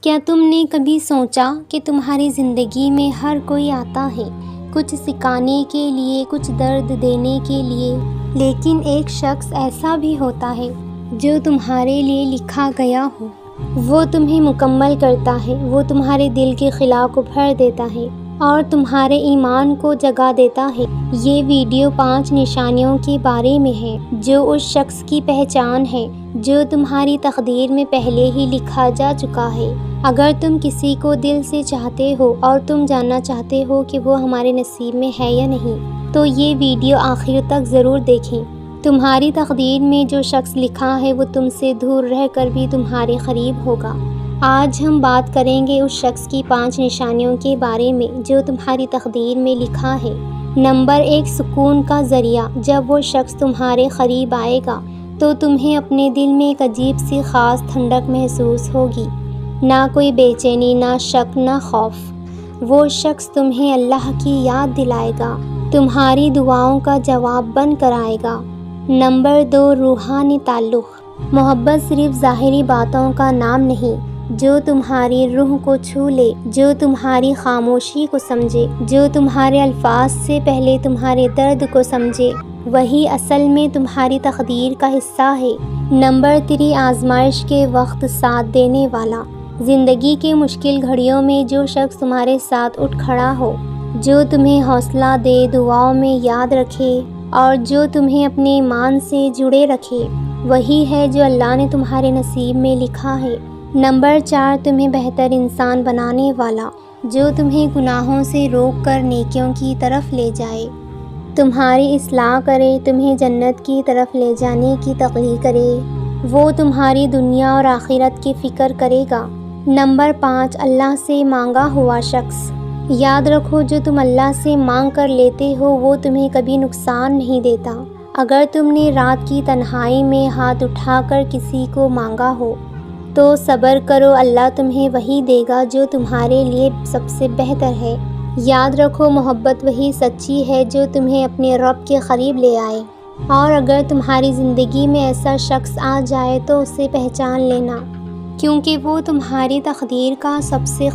کیا تم نے کبھی سوچا کہ تمہاری زندگی میں ہر کوئی آتا ہے کچھ سکھانے کے لیے، کچھ درد دینے کے لیے، لیکن ایک شخص ایسا بھی ہوتا ہے جو تمہارے لیے لکھا گیا ہو۔ وہ تمہیں مکمل کرتا ہے، وہ تمہارے دل کے خلا کو بھر دیتا ہے اور تمہارے ایمان کو جگا دیتا ہے۔ یہ ویڈیو 5 نشانیوں کے بارے میں ہے جو اس شخص کی پہچان ہے جو تمہاری تقدیر میں پہلے ہی لکھا جا چکا ہے۔ اگر تم کسی کو دل سے چاہتے ہو اور تم جاننا چاہتے ہو کہ وہ ہمارے نصیب میں ہے یا نہیں، تو یہ ویڈیو آخر تک ضرور دیکھیں۔ تمہاری تقدیر میں جو شخص لکھا ہے وہ تم سے دور رہ کر بھی تمہارے قریب ہوگا۔ آج ہم بات کریں گے اس شخص کی 5 نشانیوں کے بارے میں جو تمہاری تقدیر میں لکھا ہے۔ نمبر 1، سکون کا ذریعہ۔ جب وہ شخص تمہارے قریب آئے گا تو تمہیں اپنے دل میں ایک عجیب سی خاص ٹھنڈک محسوس ہوگی، نہ کوئی بے چینی، نہ شک، نہ خوف۔ وہ شخص تمہیں اللہ کی یاد دلائے گا، تمہاری دعاؤں کا جواب بن کر آئے گا۔ نمبر 2، روحانی تعلق۔ محبت صرف ظاہری باتوں کا نام نہیں، جو تمہاری روح کو چھو لے، جو تمہاری خاموشی کو سمجھے، جو تمہارے الفاظ سے پہلے تمہارے درد کو سمجھے، وہی اصل میں تمہاری تقدیر کا حصہ ہے۔ نمبر 3، آزمائش کے وقت ساتھ دینے والا۔ زندگی کے مشکل گھڑیوں میں جو شخص تمہارے ساتھ اٹھ کھڑا ہو، جو تمہیں حوصلہ دے، دعاؤں میں یاد رکھے اور جو تمہیں اپنے ایمان سے جڑے رکھے، وہی ہے جو اللہ نے تمہارے نصیب میں لکھا ہے۔ نمبر 4، تمہیں بہتر انسان بنانے والا۔ جو تمہیں گناہوں سے روک کر نیکیوں کی طرف لے جائے، تمہاری اصلاح کرے، تمہیں جنت کی طرف لے جانے کی تقریر کرے، وہ تمہاری دنیا اور آخرت کی فکر کرے گا۔ نمبر 5، اللہ سے مانگا ہوا شخص۔ یاد رکھو، جو تم اللہ سے مانگ کر لیتے ہو وہ تمہیں کبھی نقصان نہیں دیتا۔ اگر تم نے رات کی تنہائی میں ہاتھ اٹھا کر کسی کو مانگا ہو تو صبر کرو، اللہ تمہیں وہی دے گا جو تمہارے لیے سب سے بہتر ہے۔ یاد رکھو، محبت وہی سچی ہے جو تمہیں اپنے رب کے قریب لے آئے، اور اگر تمہاری زندگی میں ایسا شخص آ جائے تو اسے پہچان لینا، کیونکہ وہ تمہاری تقدیر کا سب سے